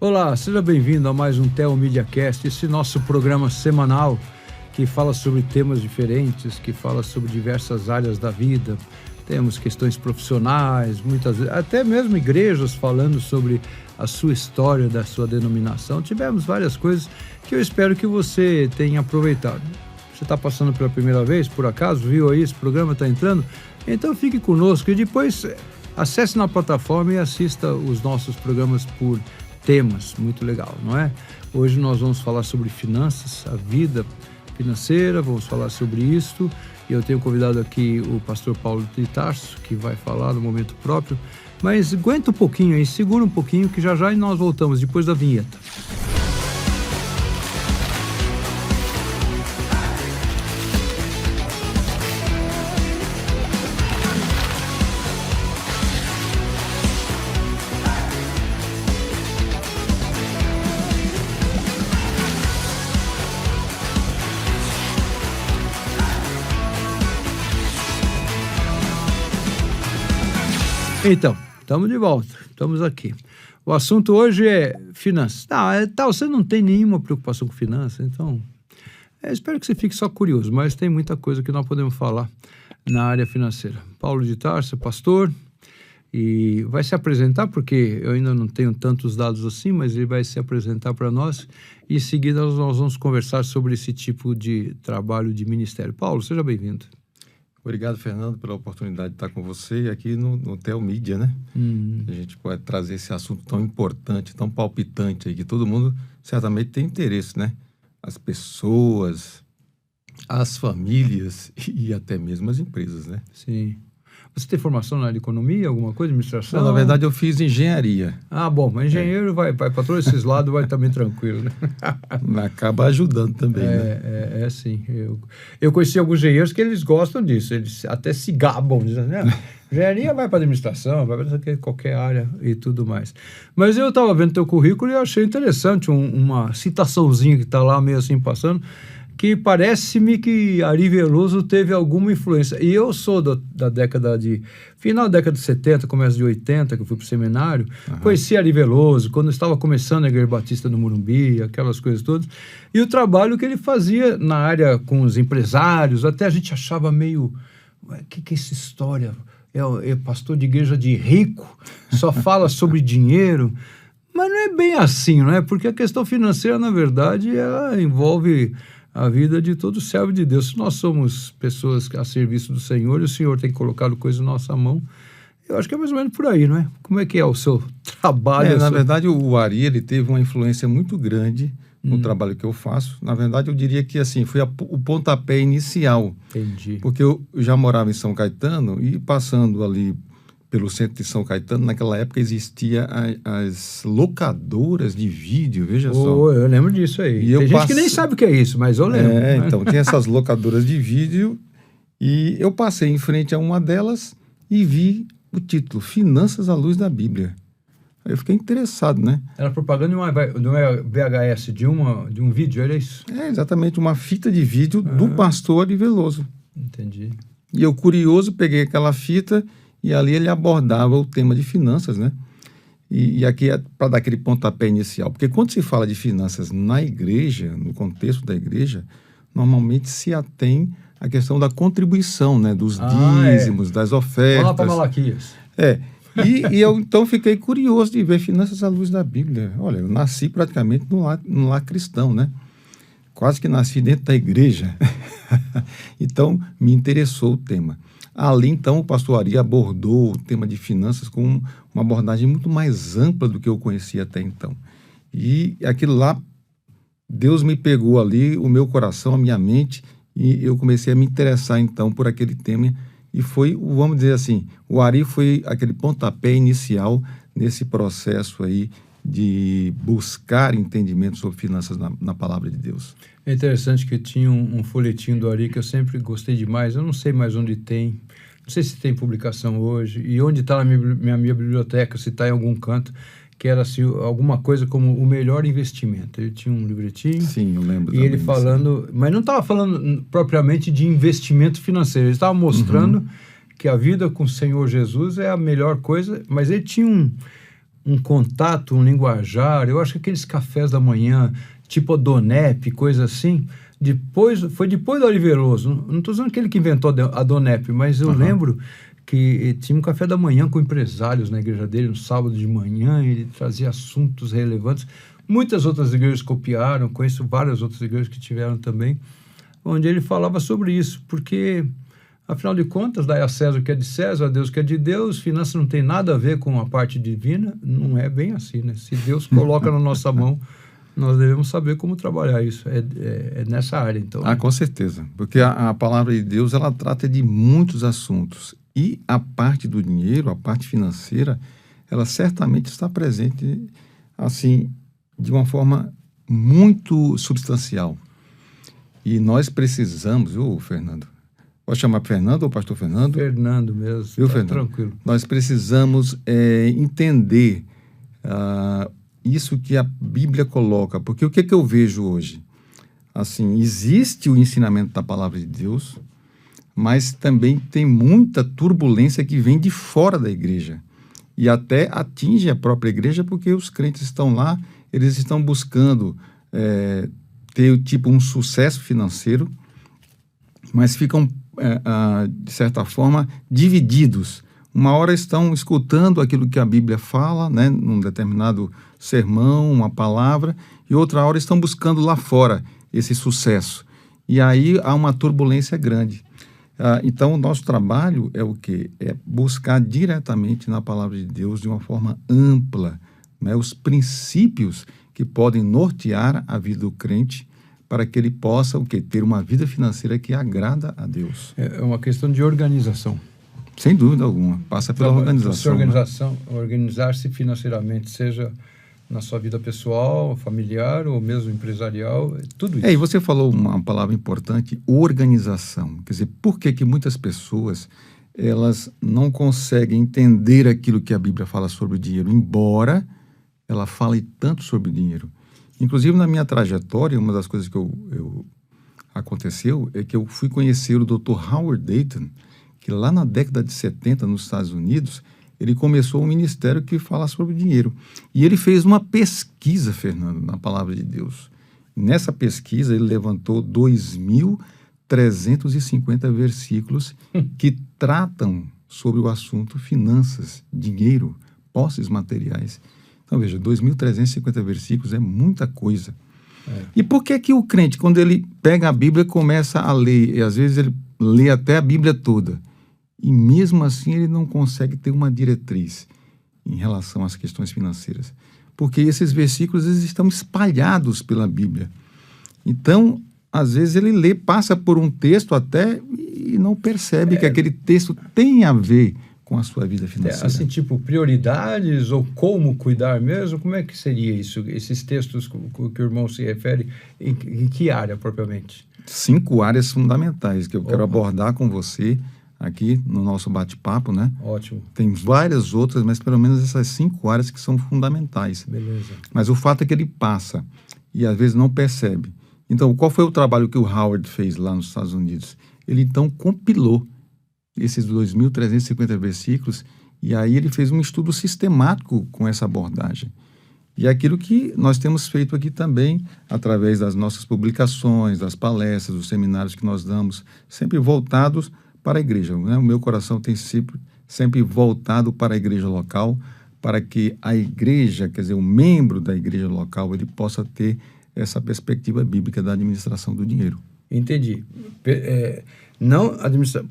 Olá, seja bem-vindo a mais um Theo MediaCast, esse nosso programa semanal que fala sobre temas diferentes, que fala sobre diversas áreas da vida. Temos questões profissionais, muitas vezes, até mesmo igrejas falando sobre a sua história, da sua denominação. Tivemos várias coisas que eu espero que você tenha aproveitado. Você está passando pela primeira vez, por acaso, viu aí, esse programa está entrando? Então fique conosco e depois acesse na plataforma e assista os nossos programas por temas, muito legal, não é? Hoje nós vamos falar sobre finanças, a vida financeira, vamos falar sobre isso, e eu tenho convidado aqui o pastor Paulo de Tarso, que vai falar no momento próprio, mas aguenta um pouquinho aí, segura um pouquinho, que já já nós voltamos, depois da vinheta. Então, estamos de volta, estamos aqui. O assunto hoje é finanças. Você não tem nenhuma preocupação com finanças, então espero que você fique só curioso, mas tem muita coisa que nós podemos falar na área financeira. Paulo de Tarso, pastor, e vai se apresentar, porque eu ainda não tenho tantos dados assim, mas ele vai se apresentar para nós, e em seguida nós vamos conversar sobre esse tipo de trabalho de ministério. Paulo, seja bem-vindo. Obrigado, Fernando, pela oportunidade de estar com você aqui no Theo Media, né? A gente pode trazer esse assunto tão importante, tão palpitante aí, que todo mundo certamente tem interesse, né? As pessoas, as famílias e até mesmo as empresas, né? Sim. Você tem formação na área de economia, alguma coisa, administração? Não, na verdade, eu fiz engenharia. Bom, mas engenheiro vai para todos esses lados, vai também tranquilo, né? Acaba ajudando também, né? Sim. Eu conheci alguns engenheiros que eles gostam disso, eles até se gabam, dizendo, engenharia vai para administração, vai para qualquer área e tudo mais. Mas eu estava vendo teu currículo e achei interessante uma citaçãozinha que está lá meio assim passando, que parece-me que Ari Veloso teve alguma influência. E eu sou da década final da década de 70, começo de 80, que eu fui para o seminário, conheci Ari Veloso, quando estava começando a Igreja Batista no Morumbi, aquelas coisas todas, e o trabalho que ele fazia na área com os empresários, até a gente achava meio, o que é essa história? É pastor de igreja de rico, só fala sobre dinheiro, mas não é bem assim, não é? Porque a questão financeira, na verdade, ela envolve a vida de todo servo de Deus. Se nós somos pessoas a serviço do Senhor e o Senhor tem colocado coisas na nossa mão, eu acho que é mais ou menos por aí, não é? Como é que é o seu trabalho? Na verdade, o Ari, ele teve uma influência muito grande no trabalho que eu faço. Na verdade, eu diria que assim, foi o pontapé inicial. Entendi. Porque eu já morava em São Caetano e passando ali pelo centro de São Caetano, naquela época existia as locadoras de vídeo, veja só. Eu lembro disso aí. Tem gente que nem sabe o que é isso, mas eu lembro. Então, tem essas locadoras de vídeo e eu passei em frente a uma delas e vi o título, Finanças à Luz da Bíblia. Aí eu fiquei interessado, né? Era propaganda de uma VHS, de um vídeo, era isso? Exatamente, uma fita de vídeo do pastor Ari Veloso. Entendi. E eu, curioso, peguei aquela fita e ali ele abordava o tema de finanças, né? E aqui é para dar aquele pontapé inicial. Porque quando se fala de finanças na igreja, no contexto da igreja, normalmente se atém à questão da contribuição, né? Dos dízimos, das ofertas. Vamos lá para Malaquias. E eu então fiquei curioso de ver finanças à luz da Bíblia. Olha, eu nasci praticamente no lar cristão, né? Quase que nasci dentro da igreja. Então, me interessou o tema. Ali, então, o pastor Ari abordou o tema de finanças com uma abordagem muito mais ampla do que eu conhecia até então. E aquilo lá, Deus me pegou ali, o meu coração, a minha mente, e eu comecei a me interessar, então, por aquele tema. E foi, vamos dizer assim, o Ari foi aquele pontapé inicial nesse processo aí de buscar entendimento sobre finanças na palavra de Deus. É interessante que tinha um folhetinho do Ari que eu sempre gostei demais. Eu não sei mais onde tem, não sei se tem publicação hoje, e onde está na minha biblioteca, se está em algum canto, que era assim, alguma coisa como o melhor investimento. Ele tinha um livretinho. Sim, eu lembro. E ele falando, mas não estava falando propriamente de investimento financeiro, ele estava mostrando que a vida com o Senhor Jesus é a melhor coisa, mas ele tinha um um contato, um linguajar. Eu acho que aqueles cafés da manhã, tipo Adonep, coisa assim, foi depois do Oliveroso. Não estou dizendo aquele que inventou a Adonep, mas eu lembro que tinha um café da manhã com empresários na igreja dele, no sábado de manhã, ele trazia assuntos relevantes. Muitas outras igrejas copiaram, conheço várias outras igrejas que tiveram também, onde ele falava sobre isso, porque, afinal de contas, dai a César o que é de César, a Deus o que é de Deus, finanças não tem nada a ver com a parte divina, não é bem assim, né? Se Deus coloca na nossa mão, nós devemos saber como trabalhar isso, é nessa área, então. Ah, com certeza, porque a palavra de Deus, ela trata de muitos assuntos, e a parte do dinheiro, a parte financeira, ela certamente está presente, assim, de uma forma muito substancial. E nós precisamos, Fernando? Pode chamar Fernando ou Pastor Fernando? Fernando mesmo, viu, tá Fernando? Tranquilo. Nós precisamos entender isso que a Bíblia coloca, porque o que eu vejo hoje? Assim, existe o ensinamento da palavra de Deus, mas também tem muita turbulência que vem de fora da igreja e até atinge a própria igreja, porque os crentes estão lá, eles estão buscando ter tipo um sucesso financeiro, mas ficam, de certa forma, divididos. Uma hora estão escutando aquilo que a Bíblia fala, né, num determinado sermão, uma palavra, e outra hora estão buscando lá fora esse sucesso. E aí há uma turbulência grande. Então, o nosso trabalho é o quê? É buscar diretamente na palavra de Deus, de uma forma ampla, né, os princípios que podem nortear a vida do crente para que ele possa o quê? Ter uma vida financeira que agrada a Deus. É uma questão de organização. Sem dúvida alguma. Passa pela organização. Organizar-se financeiramente, seja na sua vida pessoal, familiar ou mesmo empresarial, tudo isso. E você falou uma palavra importante, organização. Quer dizer, por que muitas pessoas elas não conseguem entender aquilo que a Bíblia fala sobre o dinheiro, embora ela fale tanto sobre o dinheiro? Inclusive, na minha trajetória, uma das coisas que aconteceu é que eu fui conhecer o Dr. Howard Dayton, que lá na década de 70, nos Estados Unidos, ele começou um ministério que fala sobre o dinheiro. E ele fez uma pesquisa, Fernando, na palavra de Deus. Nessa pesquisa, ele levantou 2.350 versículos que tratam sobre o assunto finanças, dinheiro, posses materiais. Então, veja, 2.350 versículos é muita coisa. E por que o crente, quando ele pega a Bíblia, começa a ler, e às vezes ele lê até a Bíblia toda, e mesmo assim ele não consegue ter uma diretriz em relação às questões financeiras? Porque esses versículos eles estão espalhados pela Bíblia. Então, às vezes ele lê, passa por um texto até e não percebe que aquele texto tem a ver com a sua vida financeira. Assim, tipo, prioridades ou como cuidar mesmo? Como é que seria isso? Esses textos que o irmão se refere, em que área propriamente? 5 áreas fundamentais que eu quero abordar com você aqui no nosso bate-papo, né? Ótimo. Tem várias outras, mas pelo menos essas 5 áreas que são fundamentais. Beleza. Mas o fato é que ele passa e às vezes não percebe. Então, qual foi o trabalho que o Howard fez lá nos Estados Unidos? Ele então compilou esses 2.350 versículos e aí ele fez um estudo sistemático com essa abordagem. E é aquilo que nós temos feito aqui também, através das nossas publicações, das palestras, dos seminários que nós damos, sempre voltados para a igreja, né? O meu coração tem sempre voltado para a igreja local, para que a igreja, quer dizer, o membro da igreja local, ele possa ter essa perspectiva bíblica da administração do dinheiro. Entendi. Não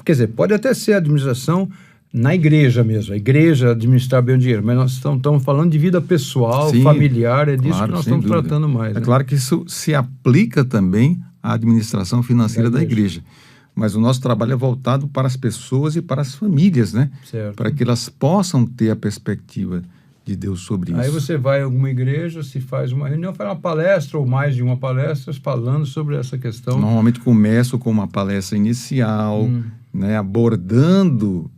quer dizer, pode até ser administração na igreja mesmo, a igreja administrar bem o dinheiro, mas nós estamos falando de vida pessoal, sim, familiar, é disso que nós estamos tratando mais. É, né? Claro que isso se aplica também à administração financeira da igreja. Mas o nosso trabalho é voltado para as pessoas e para as famílias, né? Certo. Para que elas possam ter a perspectiva de Deus sobre isso. Aí você vai a alguma igreja, se faz uma reunião, faz uma palestra ou mais de uma palestra falando sobre essa questão. Normalmente começo com uma palestra inicial, né, abordando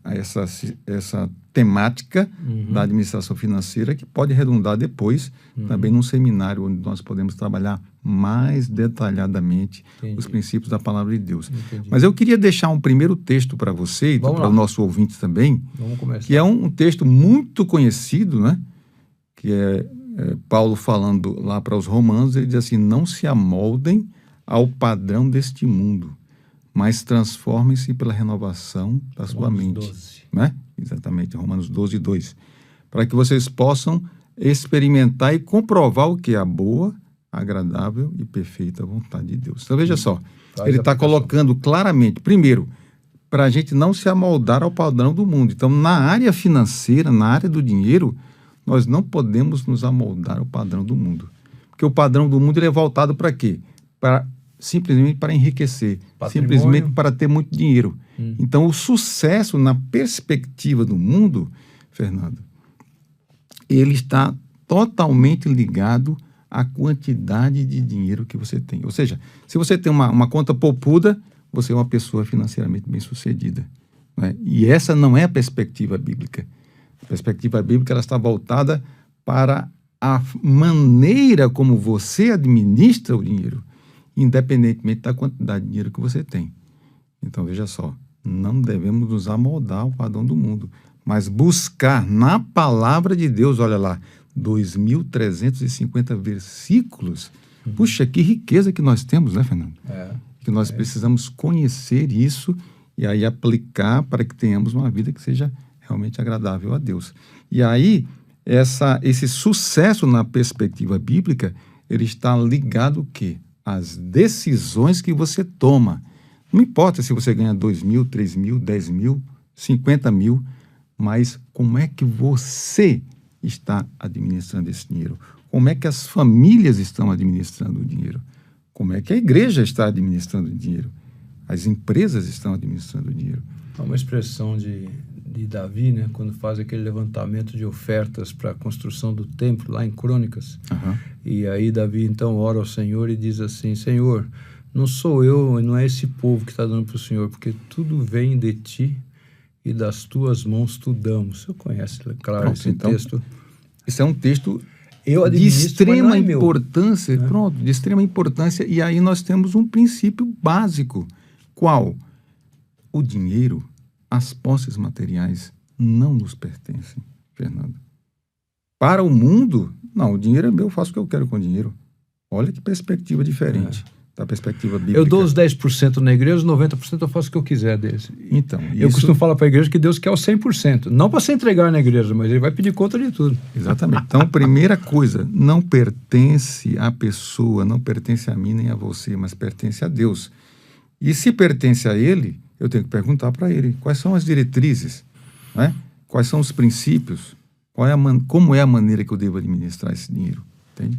essa temática da administração financeira, que pode redundar depois também num seminário onde nós podemos trabalhar mais detalhadamente os princípios da palavra de Deus. Entendi. Mas eu queria deixar um primeiro texto para você e para o nosso ouvinte também, Vamos começar. que é um texto muito conhecido, né, que é Paulo falando lá para os romanos, ele diz assim, não se amoldem ao padrão deste mundo, mas transformem-se pela renovação da sua mente. 12. Né? Exatamente, Romanos 12, 2. Para que vocês possam experimentar e comprovar o que é a boa, agradável e perfeita vontade de Deus. Então, veja só, ele está colocando claramente, primeiro, para a gente não se amoldar ao padrão do mundo. Então, na área financeira, na área do dinheiro, nós não podemos nos amoldar ao padrão do mundo. Porque o padrão do mundo ele é voltado para quê? Simplesmente para enriquecer, patrimônio. Simplesmente para ter muito dinheiro. Então, o sucesso na perspectiva do mundo, Fernando, ele está totalmente ligado à quantidade de dinheiro que você tem. Ou seja, se você tem uma conta poupuda, você é uma pessoa financeiramente bem-sucedida. Né? E essa não é a perspectiva bíblica. A perspectiva bíblica ela está voltada para a maneira como você administra o dinheiro, independentemente da quantidade de dinheiro que você tem. Então, veja só, não devemos nos amoldar ao padrão do mundo, mas buscar na palavra de Deus, olha lá, 2.350 versículos. Puxa, que riqueza que nós temos, né, Fernando? Que nós precisamos conhecer isso e aí aplicar para que tenhamos uma vida que seja realmente agradável a Deus. E aí, esse sucesso na perspectiva bíblica, ele está ligado o quê? Às decisões que você toma. Não importa se você ganha 2.000, 3.000, 10.000, 50.000, mas como é que você está administrando esse dinheiro? Como é que as famílias estão administrando o dinheiro? Como é que a igreja está administrando o dinheiro? As empresas estão administrando o dinheiro. Há uma expressão de Davi, né, quando faz aquele levantamento de ofertas para a construção do templo, lá em Crônicas. E aí Davi, então, ora ao Senhor e diz assim, Senhor, não sou eu, não é esse povo que está dando para o Senhor, porque tudo vem de Ti e das Tuas mãos tu damos. Você conhece, claro, Pronto, esse então, texto? Esse é um texto de extrema importância, de extrema importância, e aí nós temos um princípio básico. Qual? O dinheiro, as posses materiais não nos pertencem, Fernando. Para o mundo, não, o dinheiro é meu, eu faço o que eu quero com o dinheiro. Olha que perspectiva diferente da perspectiva bíblica. Eu dou os 10% na igreja, os 90% eu faço o que eu quiser deles. Então, eu costumo falar para a igreja que Deus quer os 100%. Não para se entregar na igreja, mas Ele vai pedir conta de tudo. Exatamente. Então, primeira coisa, não pertence à pessoa, não pertence a mim nem a você, mas pertence a Deus. E se pertence a Ele, eu tenho que perguntar para Ele quais são as diretrizes, né? Quais são os princípios, como é a maneira que eu devo administrar esse dinheiro. Entende?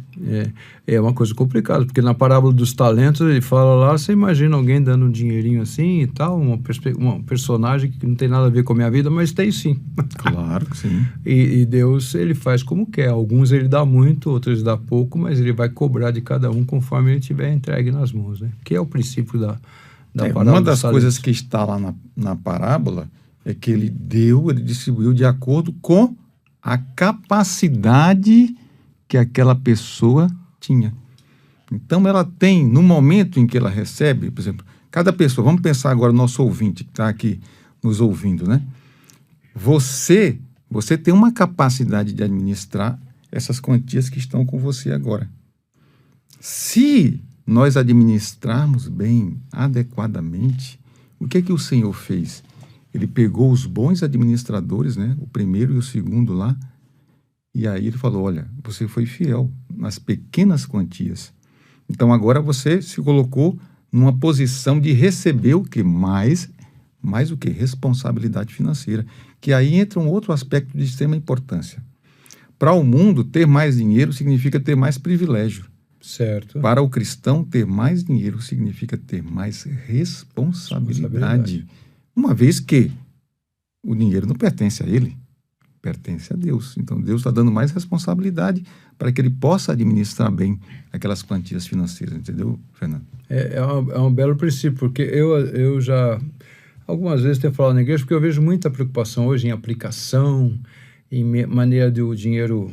É uma coisa complicada, porque na parábola dos talentos ele fala lá, você imagina alguém dando um dinheirinho assim e tal, um personagem que não tem nada a ver com a minha vida, mas tem sim. Claro que sim. E Deus, ele faz como quer. Alguns ele dá muito, outros ele dá pouco, mas ele vai cobrar de cada um conforme ele tiver entregue nas mãos, né? Que é o princípio da parábola. Uma das coisas que está lá na parábola é que ele distribuiu de acordo com a capacidade que aquela pessoa tinha. Então, ela tem, no momento em que ela recebe, por exemplo, cada pessoa, vamos pensar agora no nosso ouvinte que está aqui nos ouvindo, né? Você tem uma capacidade de administrar essas quantias que estão com você agora. Se nós administrarmos bem, adequadamente, o que o Senhor fez? Ele pegou os bons administradores, né? O primeiro e o segundo lá, e aí ele falou, olha, você foi fiel nas pequenas quantias. Então agora você se colocou numa posição de receber o que? Mais o que? Responsabilidade financeira. Que aí entra um outro aspecto de extrema importância. Para o mundo, ter mais dinheiro significa ter mais privilégio. Certo. Para o cristão, ter mais dinheiro significa ter mais responsabilidade. Uma vez que o dinheiro não pertence a ele, pertence a Deus. Então, Deus está dando mais responsabilidade para que ele possa administrar bem aquelas quantias financeiras. Entendeu, Fernando? É um belo princípio, porque eu já algumas vezes tenho falado na igreja, porque eu vejo muita preocupação hoje em aplicação, em maneira de o dinheiro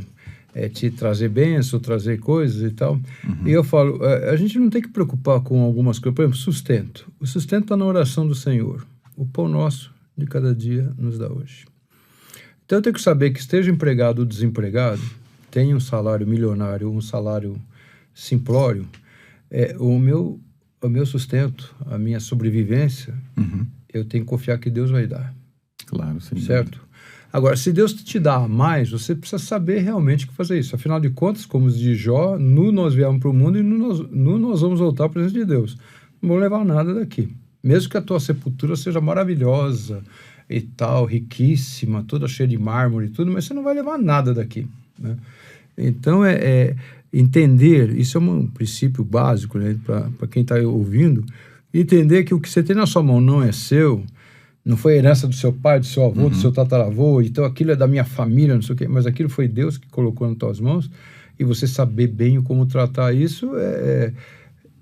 te trazer bênção, trazer coisas e tal. E eu falo, a gente não tem que preocupar com algumas coisas. Por exemplo, sustento. O sustento está na oração do Senhor. O pão nosso de cada dia nos dá hoje. Então eu tenho que saber que esteja empregado ou desempregado, tem um salário milionário ou um salário simplório, o meu sustento, a minha sobrevivência, eu tenho que confiar que Deus vai dar. Claro, sim. Certo? Agora, se Deus te dá mais, você precisa saber realmente o que fazer isso. Afinal de contas, como diz Jó, nu nós viemos para o mundo e nu nós vamos voltar à presença de Deus. Não vou levar nada daqui. Mesmo que a tua sepultura seja maravilhosa e tal, riquíssima, toda cheia de mármore e tudo, mas você não vai levar nada daqui, né? Então, entender, isso é um princípio básico, né, para quem está ouvindo, entender que o que você tem na sua mão não é seu, não foi herança do seu pai, do seu avô, do seu tataravô, então aquilo é da minha família, não sei o quê, mas aquilo foi Deus que colocou nas tuas mãos, e você saber bem como tratar isso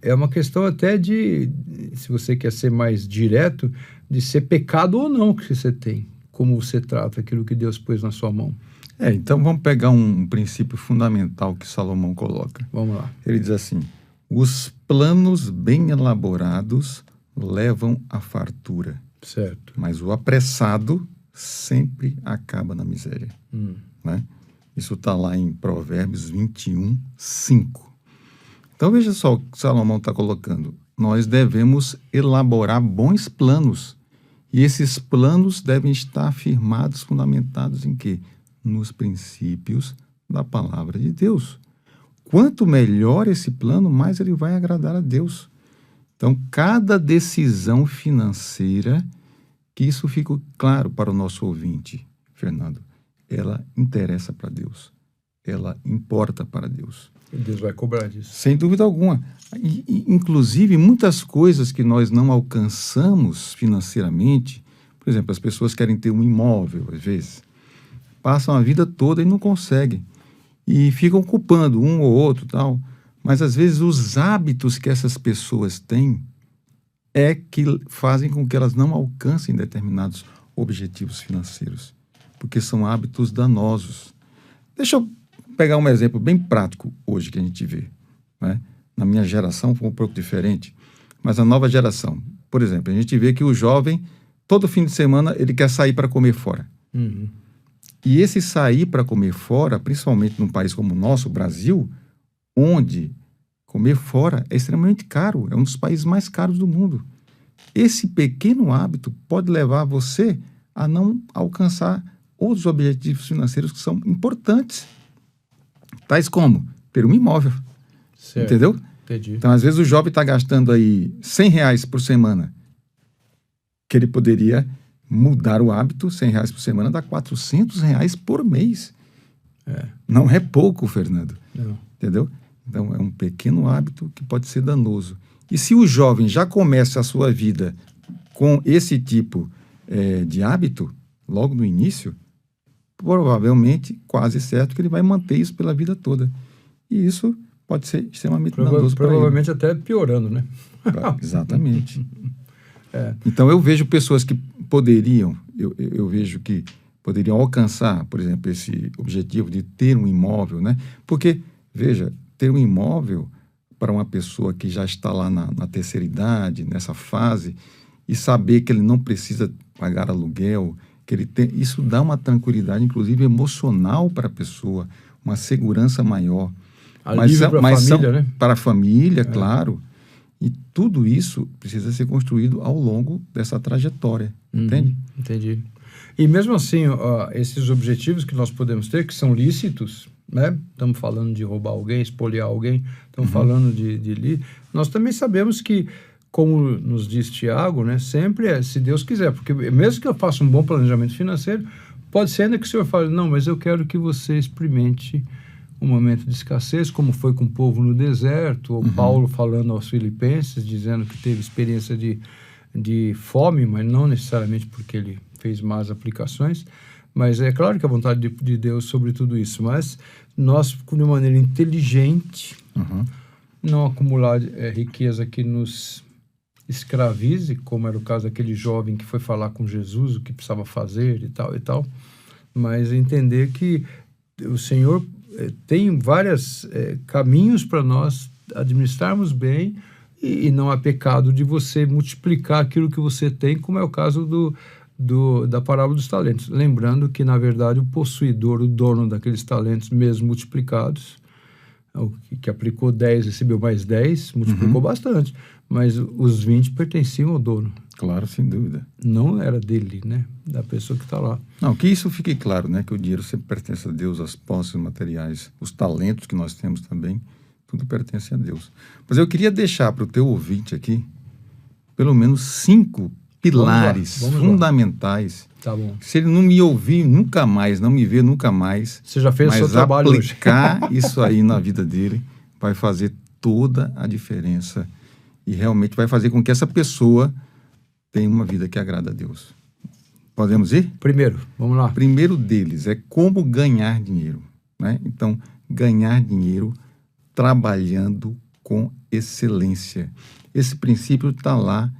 é uma questão até de, se você quer ser mais direto, de ser pecado ou não que você tem, como você trata aquilo que Deus pôs na sua mão. Então vamos pegar um princípio fundamental que Salomão coloca. Vamos lá. Ele diz assim: os planos bem elaborados levam à fartura. Certo. Mas o apressado sempre acaba na miséria. Né? Isso está lá em Provérbios 21, 5. Então veja só o que Salomão está colocando. Nós devemos elaborar bons planos. E esses planos devem estar firmados, fundamentados em quê? Nos princípios da palavra de Deus. Quanto melhor esse plano, mais ele vai agradar a Deus. Então, cada decisão financeira, que isso fique claro para o nosso ouvinte, Fernando, ela interessa para Deus. Ela importa para Deus. E Deus vai cobrar disso. Sem dúvida alguma. Inclusive, muitas coisas que nós não alcançamos financeiramente, por exemplo, as pessoas querem ter um imóvel, às vezes, passam a vida toda e não conseguem. E ficam culpando um ou outro, tal. Mas, às vezes, os hábitos que essas pessoas têm que fazem com que elas não alcancem determinados objetivos financeiros, porque são hábitos danosos. Deixa eu pegar um exemplo bem prático hoje que a gente vê, né? Na minha geração foi um pouco diferente, mas a nova geração, por exemplo, a gente vê que o jovem, todo fim de semana, ele quer sair para comer fora. E esse sair para comer fora, principalmente num país como o nosso, o Brasil, onde comer fora é extremamente caro, é um dos países mais caros do mundo. Esse pequeno hábito pode levar você a não alcançar outros objetivos financeiros que são importantes. Tais como ter um imóvel. Certo. Entendeu? Entendi. Então, às vezes, o jovem está gastando aí R$100 por semana, que ele poderia mudar o hábito. R$100 por semana dá R$400 por mês. Não é pouco, Fernando. Não. Entendeu? Então, é um pequeno hábito que pode ser danoso. E se o jovem já começa a sua vida com esse tipo de hábito, logo no início, provavelmente, quase certo, que ele vai manter isso pela vida toda. E isso pode ser extremamente danoso para ele. Provavelmente até piorando, né? Exatamente. Então, eu vejo pessoas que poderiam, eu vejo que poderiam alcançar, por exemplo, esse objetivo de ter um imóvel, né? Porque, veja, ter um imóvel para uma pessoa que já está lá na terceira idade, nessa fase, e saber que ele não precisa pagar aluguel, que ele tem, isso dá uma tranquilidade, inclusive emocional para a pessoa, uma segurança maior. Alívio para a família, né? Para a família, claro. E tudo isso precisa ser construído ao longo dessa trajetória, entende? Entendi. E mesmo assim, esses objetivos que nós podemos ter, que são lícitos, né? Estamos falando de roubar alguém, espoliar alguém, estamos falando de nós também sabemos que, como nos diz Tiago, né, sempre se Deus quiser, porque mesmo que eu faça um bom planejamento financeiro, pode ser ainda que o Senhor fale, não, mas eu quero que você experimente um momento de escassez, como foi com o povo no deserto, ou Paulo falando aos filipenses, dizendo que teve experiência de fome, mas não necessariamente porque ele fez más aplicações. Mas é claro que a vontade de Deus sobre tudo isso, mas nós, de maneira inteligente, não acumular riqueza que nos escravize, como era o caso daquele jovem que foi falar com Jesus, o que precisava fazer e tal, mas entender que o Senhor tem vários caminhos para nós administrarmos bem e não há pecado de você multiplicar aquilo que você tem, como é o caso da parábola dos talentos. Lembrando que, na verdade, o possuidor, o dono daqueles talentos, mesmo multiplicados, o que aplicou 10 recebeu mais 10, multiplicou bastante. Mas os 20 pertenciam ao dono. Claro, sem dúvida. Não era dele, né? Da pessoa que está lá. Não, que isso fique claro, né? Que o dinheiro sempre pertence a Deus, as posses materiais, os talentos que nós temos também, tudo pertence a Deus. Mas eu queria deixar para o teu ouvinte aqui, pelo menos 5 pilares Vamos lá. fundamentais. Tá bom. Se ele não me ouvir nunca mais, não me ver nunca mais, Você já fez o seu trabalho hoje. aplicar isso aí na vida dele, vai fazer toda a diferença e realmente vai fazer com que essa pessoa tenha uma vida que agrada a Deus. Podemos ir? Primeiro, vamos lá. Primeiro deles é como ganhar dinheiro, né? Então, ganhar dinheiro trabalhando com excelência. Esse princípio está lá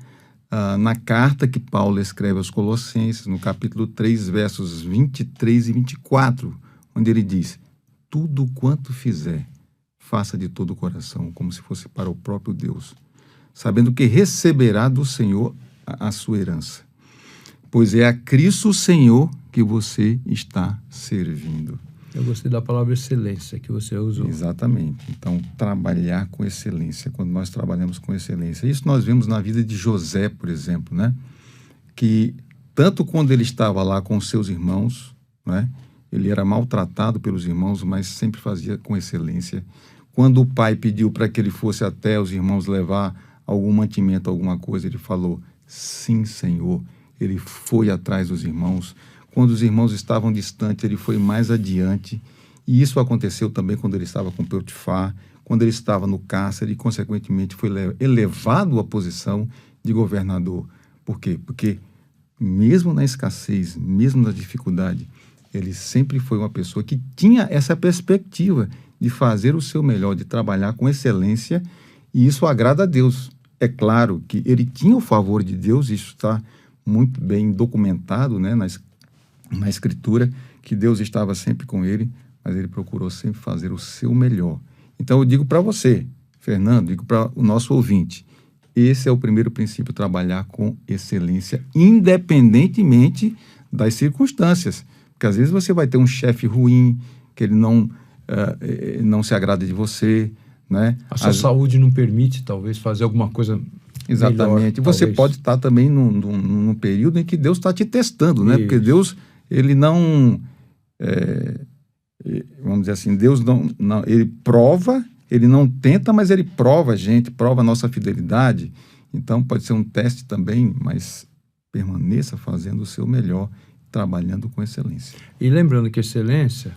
na carta que Paulo escreve aos Colossenses, no capítulo 3, versos 23 e 24, onde ele diz: tudo quanto fizer, faça de todo o coração, como se fosse para o próprio Deus, sabendo que receberá do Senhor a sua herança, pois é a Cristo Senhor que você está servindo. Eu gostei da palavra excelência que você usou. Exatamente. Então, trabalhar com excelência, quando nós trabalhamos com excelência. Isso nós vemos na vida de José, por exemplo, né? Que tanto quando ele estava lá com seus irmãos, né? Ele era maltratado pelos irmãos, mas sempre fazia com excelência. Quando o pai pediu para que ele fosse até os irmãos levar algum mantimento, alguma coisa, ele falou: sim, Senhor. Ele foi atrás dos irmãos. Quando os irmãos estavam distantes, ele foi mais adiante. E isso aconteceu também quando ele estava com Potifar, quando ele estava no cárcere e, consequentemente, foi elevado à posição de governador. Por quê? Porque mesmo na escassez, mesmo na dificuldade, ele sempre foi uma pessoa que tinha essa perspectiva de fazer o seu melhor, de trabalhar com excelência, e isso agrada a Deus. É claro que ele tinha o favor de Deus, isso está muito bem documentado, né, na Escritura, que Deus estava sempre com ele, mas ele procurou sempre fazer o seu melhor. Então eu digo para você, Fernando, digo para o nosso ouvinte, esse é o primeiro princípio, trabalhar com excelência, independentemente das circunstâncias. Porque às vezes você vai ter um chefe ruim, que ele não se agrada de você, né? A sua saúde não permite, talvez, fazer alguma coisa. Exatamente. Melhor, você talvez. pode estar também num período em que Deus está te testando, né? Isso. Porque Deus, ele não... vamos dizer assim, Deus não, ele prova, ele não tenta, mas ele prova a gente, prova a nossa fidelidade. Então, pode ser um teste também, mas permaneça fazendo o seu melhor, trabalhando com excelência. E lembrando que excelência,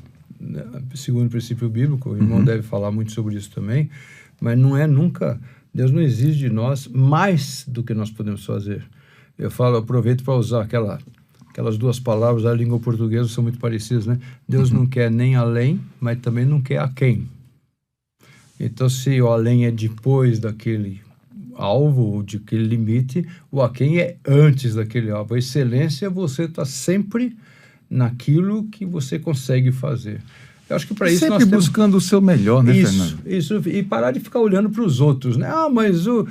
segundo o princípio bíblico, o irmão deve falar muito sobre isso também, mas não é nunca... Deus não exige de nós mais do que nós podemos fazer. Eu aproveito para usar aquelas duas palavras da língua portuguesa, são muito parecidas, né? Deus não quer nem além, mas também não quer aquém. Então, se o além é depois daquele alvo, ou daquele limite, o aquém é antes daquele alvo. A excelência, você está sempre naquilo que você consegue fazer. Eu acho que para isso nós sempre temos... buscando o seu melhor, né, Fernando? Isso, e parar de ficar olhando para os outros, né? Ah, mas o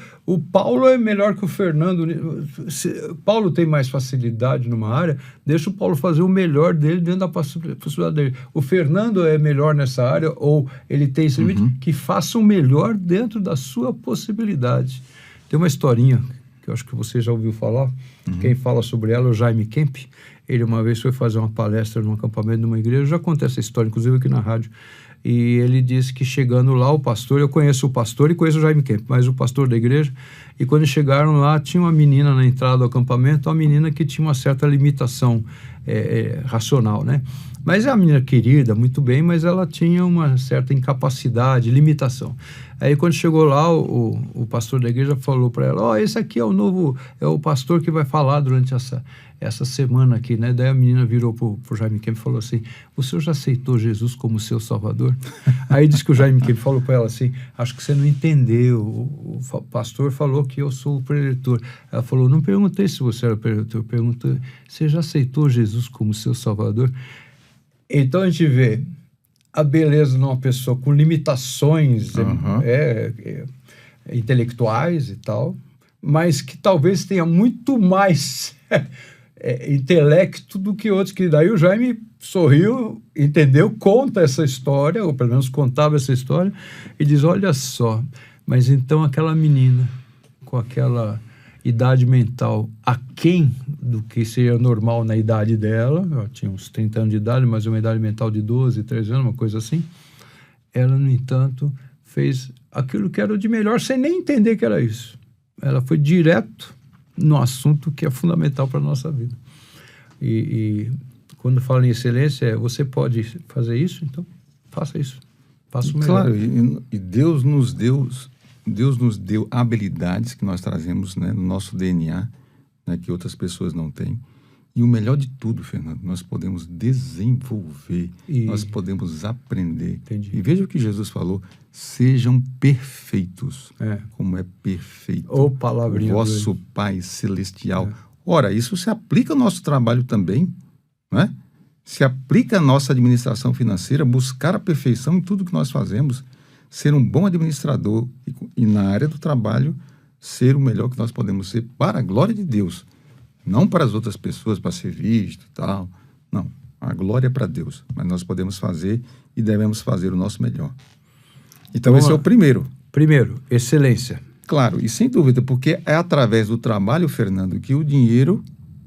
Paulo é melhor que o Fernando. Paulo tem mais facilidade numa área, deixa o Paulo fazer o melhor dele dentro da possibilidade dele. O Fernando é melhor nessa área, ou ele tem esse limite, que faça o melhor dentro da sua possibilidade. Tem uma historinha que eu acho que você já ouviu falar, quem fala sobre ela é o Jaime Kemp. Ele uma vez foi fazer uma palestra num acampamento de uma igreja, já contei essa história, inclusive aqui na rádio, e ele disse que chegando lá, o pastor, eu conheço o pastor e conheço o Jaime Kemp, mas o pastor da igreja, e quando chegaram lá, tinha uma menina na entrada do acampamento, uma menina que tinha uma certa limitação racional, né? Mas é uma menina querida, muito bem, mas ela tinha uma certa incapacidade, limitação. Aí quando chegou lá, o pastor da igreja falou para ela, esse aqui é o pastor que vai falar durante essa semana aqui, né? Daí a menina virou pro Jaime Kemp e falou assim: o senhor já aceitou Jesus como seu salvador? Aí disse que o Jaime Kemp falou para ela assim: acho que você não entendeu, o pastor falou que eu sou o preletor. Ela falou: não perguntei se você era preletor, perguntei: você já aceitou Jesus como seu salvador? Então a gente vê a beleza de uma pessoa com limitações intelectuais e tal, mas que talvez tenha muito mais intelecto do que outros. Que daí o Jaime sorriu, entendeu, conta essa história, ou pelo menos contava essa história, e diz, olha só, mas então aquela menina com aquela idade mental aquém do que seria normal na idade dela, ela tinha uns 30 anos de idade, mas uma idade mental de 12, 13 anos, uma coisa assim, ela, no entanto, fez aquilo que era o de melhor, sem nem entender que era isso. Ela foi direto no assunto que é fundamental para a nossa vida. E quando fala em excelência, você pode fazer isso, então faça isso. Faça o melhor. Claro, e Deus nos deu habilidades que nós trazemos, né, no nosso DNA, né, que outras pessoas não têm. E o melhor de tudo, Fernando, nós podemos desenvolver, nós podemos aprender. Entendi. E veja o que Jesus falou, sejam perfeitos, como é perfeito o vosso Pai Celestial. Ora, isso se aplica ao nosso trabalho também, não é? Se aplica à nossa administração financeira, buscar a perfeição em tudo que nós fazemos, ser um bom administrador e na área do trabalho, ser o melhor que nós podemos ser para a glória de Deus. Não para as outras pessoas, para ser visto e tal. Não, a glória é para Deus. Mas nós podemos fazer e devemos fazer o nosso melhor. Então, esse é o primeiro. Primeiro, excelência. Claro, e sem dúvida, porque é através do trabalho, Fernando, que o dinheiro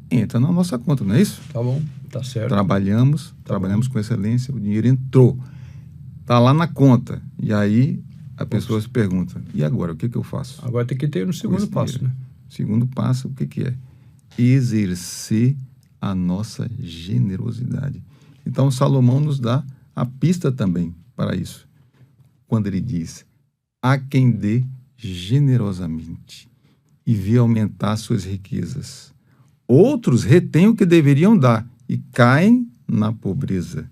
entra na nossa conta, não é isso? Tá bom, tá certo. Trabalhamos com excelência, o dinheiro entrou. Está lá na conta. E aí a pessoa se pergunta, e agora, o que eu faço? Agora tem que ter no segundo passo, né? Segundo passo, o que é? Exercer a nossa generosidade. Então, Salomão nos dá a pista também para isso. Quando ele diz, há quem dê generosamente e vê aumentar suas riquezas. Outros retêm o que deveriam dar e caem na pobreza.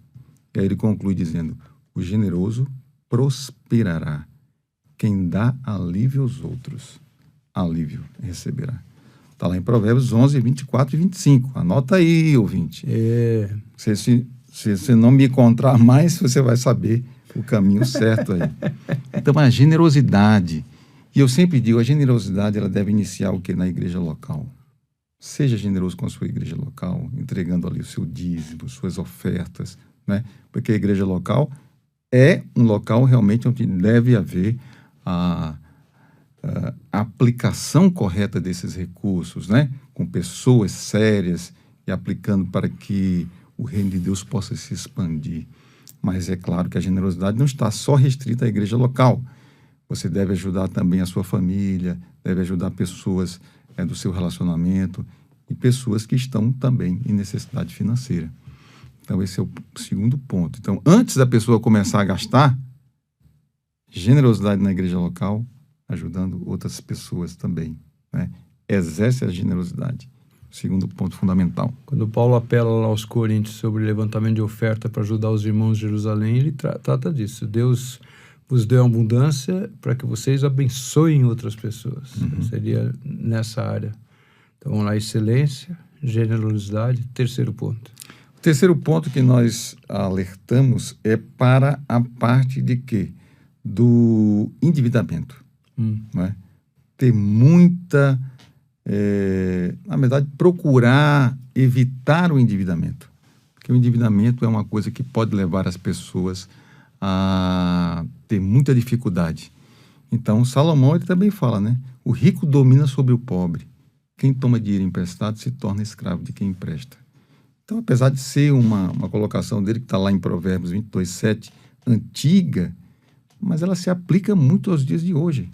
E aí ele conclui dizendo, o generoso prosperará. Quem dá alívio aos outros, alívio receberá. Está lá em Provérbios 11, 24 e 25. Anota aí, ouvinte. Se você não me encontrar mais, você vai saber o caminho certo aí. Então, a generosidade. E eu sempre digo, a generosidade ela deve iniciar o quê? Na igreja local. Seja generoso com a sua igreja local, entregando ali o seu dízimo, suas ofertas, né? Porque a igreja local é um local realmente onde deve haver a aplicação correta desses recursos, né? Com pessoas sérias e aplicando para que o reino de Deus possa se expandir. Mas é claro que a generosidade não está só restrita à igreja local. Você deve ajudar também a sua família, deve ajudar pessoas do seu relacionamento e pessoas que estão também em necessidade financeira. Então, esse é o segundo ponto. Então, antes da pessoa começar a gastar, generosidade na igreja local, ajudando outras pessoas também, né? Exerce a generosidade. Segundo ponto fundamental. Quando Paulo apela lá aos Coríntios sobre levantamento de oferta para ajudar os irmãos de Jerusalém, ele trata disso. Deus vos deu abundância para que vocês abençoem outras pessoas. Seria nessa área. Então, vamos lá, excelência, generosidade. Terceiro ponto. O terceiro ponto que nós alertamos é para a parte de quê? Do endividamento. Não é? Ter muita... na verdade, procurar evitar o endividamento. Porque o endividamento é uma coisa que pode levar as pessoas a ter muita dificuldade. Então, Salomão ele também fala, né? O rico domina sobre o pobre. Quem toma dinheiro emprestado se torna escravo de quem empresta. Então, apesar de ser uma colocação dele que está lá em Provérbios 22, 7, antiga, mas ela se aplica muito aos dias de hoje.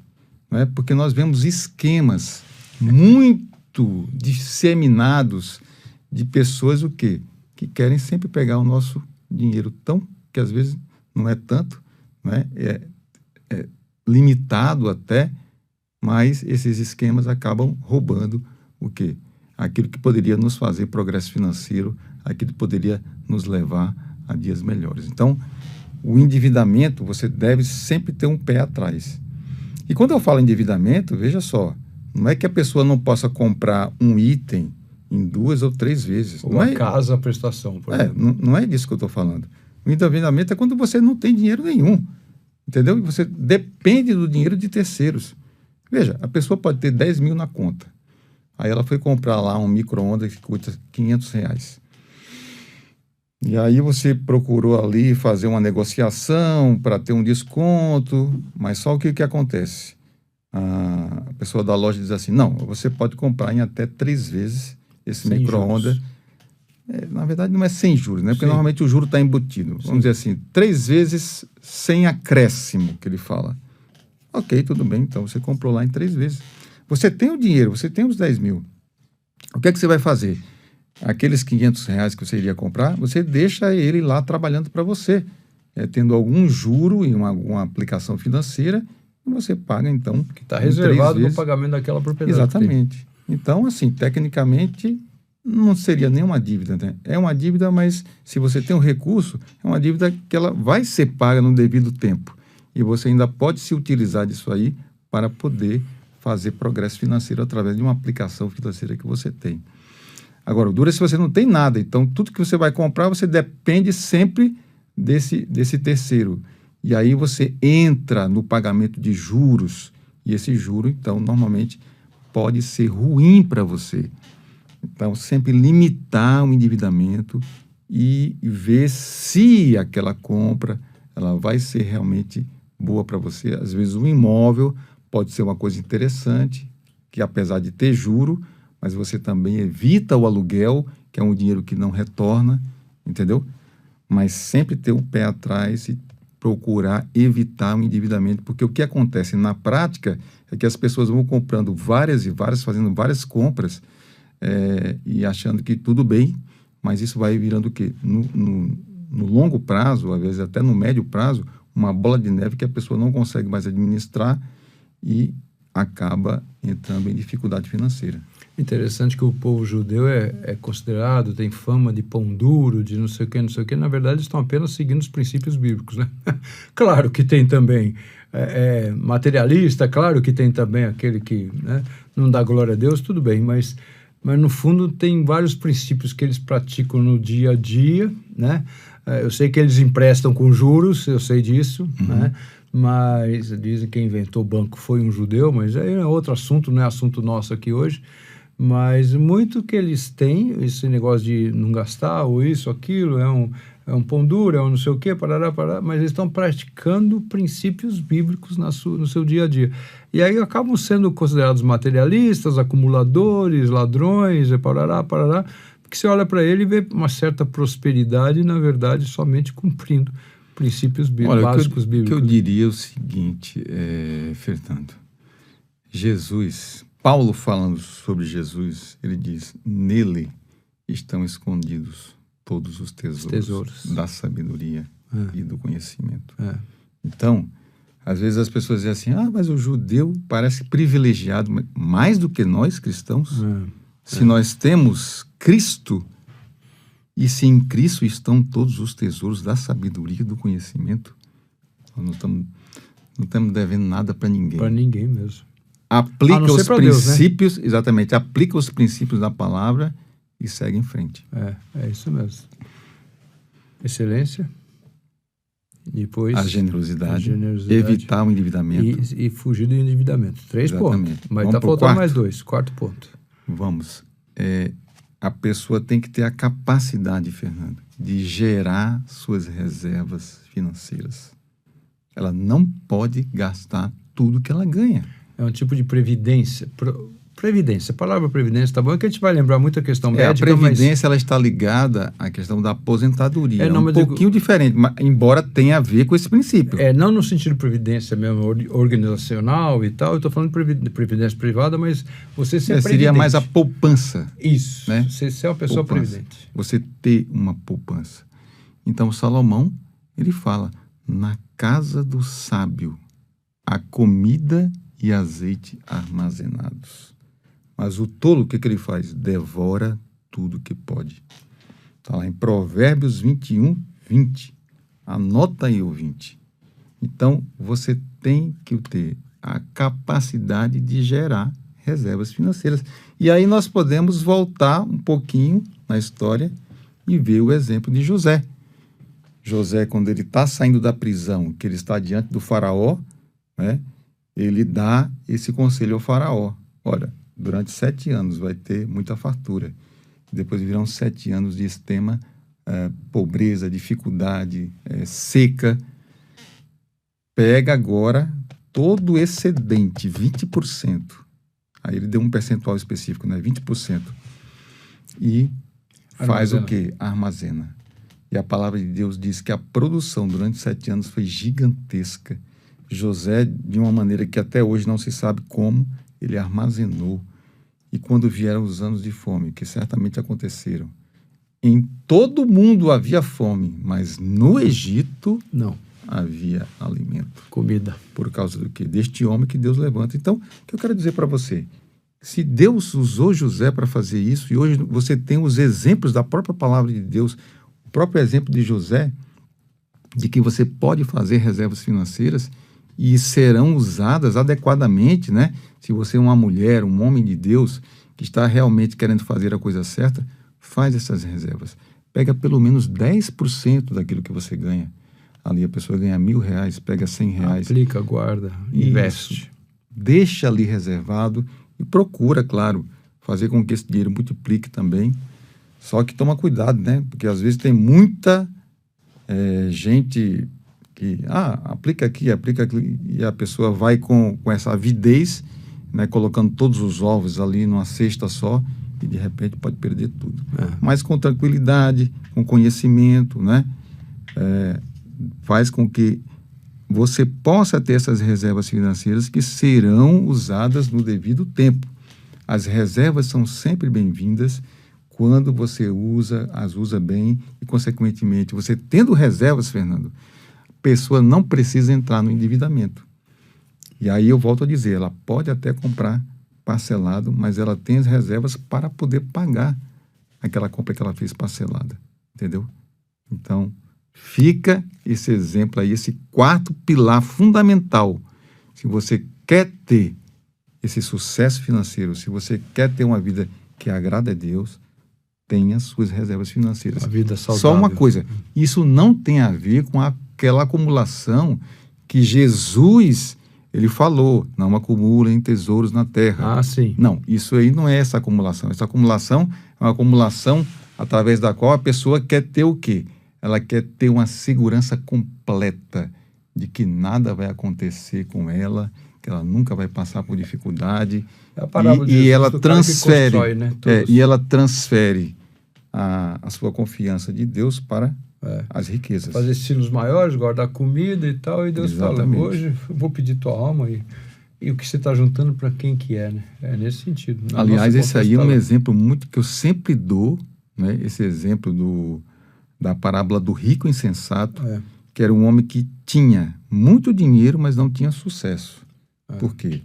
Não é? Porque nós vemos esquemas muito disseminados de pessoas o quê? Que querem sempre pegar o nosso dinheiro que às vezes não é tanto, não é? É limitado até, mas esses esquemas acabam roubando o quê? Aquilo que poderia nos fazer progresso financeiro, aquilo que poderia nos levar a dias melhores. Então, o endividamento, você deve sempre ter um pé atrás. E quando eu falo endividamento, veja só, não é que a pessoa não possa comprar um item em 2 ou 3 vezes. Ou a casa, a prestação, por exemplo. Não é disso que eu estou falando. O endividamento é quando você não tem dinheiro nenhum, entendeu? E você depende do dinheiro de terceiros. Veja, a pessoa pode ter 10 mil na conta. Aí ela foi comprar lá um micro-ondas que custa R$ 500. E aí você procurou ali fazer uma negociação para ter um desconto, mas só o que acontece? A pessoa da loja diz assim, não, você pode comprar em até 3 vezes esse Sem micro-ondas. juros. Na verdade não é sem juros, né? Porque Sim. normalmente o juro está embutido. Vamos dizer assim, 3 vezes sem acréscimo, que ele fala. Ok, tudo bem, então você comprou lá em 3 vezes. Você tem o dinheiro, você tem os 10 mil. O que é que você vai fazer? Aqueles R$ 500 que você iria comprar, você deixa ele lá trabalhando para você, tendo algum juro em alguma aplicação financeira, e você paga, então, Que está em reservado 3 para o vezes. pagamento daquela propriedade. Exatamente. Então, assim, tecnicamente, não seria nenhuma dívida, né? É uma dívida, mas se você tem um recurso, é uma dívida que ela vai ser paga no devido tempo. E você ainda pode se utilizar disso aí para poder fazer progresso financeiro através de uma aplicação financeira que você tem. Agora, o duro é se você não tem nada. Então, tudo que você vai comprar, você depende sempre desse terceiro. E aí você entra no pagamento de juros. E esse juro, então, normalmente pode ser ruim para você. Então, sempre limitar o endividamento e ver se aquela compra ela vai ser realmente boa para você. Às vezes, um imóvel pode ser uma coisa interessante, que apesar de ter juro, mas você também evita o aluguel, que é um dinheiro que não retorna, entendeu? Mas sempre ter o pé atrás e procurar evitar o endividamento, porque o que acontece na prática é que as pessoas vão comprando várias e várias, fazendo várias compras, e achando que tudo bem, mas isso vai virando o quê? No longo prazo, às vezes até no médio prazo, uma bola de neve que a pessoa não consegue mais administrar e acaba entrando em dificuldade financeira. Interessante que o povo judeu é considerado, tem fama de pão duro, de não sei o que, não sei o que. Na verdade, eles estão apenas seguindo os princípios bíblicos, né? Claro que tem também materialista, claro que tem também aquele que, né, não dá glória a Deus, tudo bem, mas no fundo tem vários princípios que eles praticam no dia a dia, né? Eu sei que eles emprestam com juros, eu sei disso, né? Mas dizem que quem inventou o banco foi um judeu, mas aí é outro assunto, não é assunto nosso aqui hoje. Mas muito que eles têm, esse negócio de não gastar, ou isso, aquilo, é um pão duro, é um não sei o quê, parará, mas eles estão praticando princípios bíblicos no seu dia a dia. E aí acabam sendo considerados materialistas, acumuladores, ladrões, parará, porque você olha para ele e vê uma certa prosperidade, na verdade, somente cumprindo princípios básicos bíblicos. O que eu diria é o seguinte, Fernando, Paulo falando sobre Jesus, ele diz, nele estão escondidos todos os tesouros. Da sabedoria e do conhecimento. Então, às vezes as pessoas dizem assim, mas o judeu parece privilegiado, mais do que nós cristãos. Se nós temos Cristo, e se em Cristo estão todos os tesouros da sabedoria e do conhecimento, nós não estamos devendo nada para ninguém. Para ninguém mesmo. Aplica os princípios, Deus, né? Exatamente, aplica os princípios da palavra e segue em frente. É isso mesmo. Excelência. Depois a generosidade, evitar o endividamento. E fugir do endividamento. 3 Exatamente. pontos. Mas está faltando mais 2. 4 ponto. Vamos. A pessoa tem que ter a capacidade, Fernando, de gerar suas reservas financeiras. Ela não pode gastar tudo que ela ganha. É um tipo de previdência. Previdência, a palavra previdência está bom, é que a gente vai lembrar muito a questão médica. A previdência ela está ligada à questão da aposentadoria. É um pouquinho diferente, mas, embora tenha a ver com esse princípio. Não no sentido de previdência mesmo, organizacional e tal, eu estou falando de previdência privada, mas você ser previdente. Seria mais a poupança. Isso, né? Você ser uma pessoa previdente. Você ter uma poupança. Então, Salomão, ele fala, na casa do sábio, há comida e azeite armazenados. Mas o tolo, o que ele faz? Devora tudo que pode. Está lá em Provérbios 21, 20. Anota aí o 20. Então, você tem que ter a capacidade de gerar reservas financeiras. E aí nós podemos voltar um pouquinho na história e ver o exemplo de José. José, quando ele está saindo da prisão, que ele está diante do faraó, né, ele dá esse conselho ao faraó. Olha, durante 7 anos vai ter muita fartura. Depois virão 7 anos de extrema pobreza, dificuldade, seca. Pega agora todo o excedente, 20%. Aí ele deu um percentual específico, né? 20%. E faz o quê? Armazena. E a palavra de Deus diz que a produção durante 7 anos foi gigantesca. José, de uma maneira que até hoje não se sabe como, ele armazenou. E quando vieram os anos de fome, que certamente aconteceram, em todo o mundo havia fome, mas no Egito não havia alimento. Comida. Por causa do quê? Deste homem que Deus levanta. Então, o que eu quero dizer para você? Se Deus usou José para fazer isso, e hoje você tem os exemplos da própria palavra de Deus, o próprio exemplo de José, de que você pode fazer reservas financeiras e serão usadas adequadamente, né? Se você é uma mulher, um homem de Deus, que está realmente querendo fazer a coisa certa, faz essas reservas. Pega pelo menos 10% daquilo que você ganha. Ali a pessoa ganha R$1.000, pega R$100. Aplica, guarda, investe. Deixa ali reservado e procura, claro, fazer com que esse dinheiro multiplique também. Só que toma cuidado, né? Porque às vezes tem muita gente que, aplica aqui, e a pessoa vai com essa avidez, né? Colocando todos os ovos ali numa cesta só, e de repente pode perder tudo. Mas com tranquilidade, com conhecimento, né? Faz com que você possa ter essas reservas financeiras que serão usadas no devido tempo. As reservas são sempre bem-vindas quando você as usa bem e, consequentemente, você tendo reservas, Fernando, a pessoa não precisa entrar no endividamento. E aí eu volto a dizer, ela pode até comprar parcelado, mas ela tem as reservas para poder pagar aquela compra que ela fez parcelada, entendeu? Então, fica esse exemplo aí, esse quarto pilar fundamental. Se você quer ter esse sucesso financeiro, se você quer ter uma vida que agrada a Deus, tenha suas reservas financeiras. A vida saudável. Só uma coisa, isso não tem a ver com aquela acumulação que Jesus, ele falou, não acumulem tesouros na terra. Sim. Não, isso aí não é essa acumulação. Essa acumulação é uma acumulação através da qual a pessoa quer ter o quê? Ela quer ter uma segurança completa de que nada vai acontecer com ela, que ela nunca vai passar por dificuldade. É a parábola de Jesus, ela transfere, constrói, né? e ela transfere a sua confiança de Deus para as riquezas. Fazer estilos maiores, guardar comida e tal, e Deus Exatamente. fala, hoje eu vou pedir tua alma e o que você está juntando para quem que é, né? É nesse sentido. Aliás, esse aí é um exemplo muito que eu sempre dou, né? Esse exemplo da parábola do rico insensato, que era um homem que tinha muito dinheiro, mas não tinha sucesso. Por quê?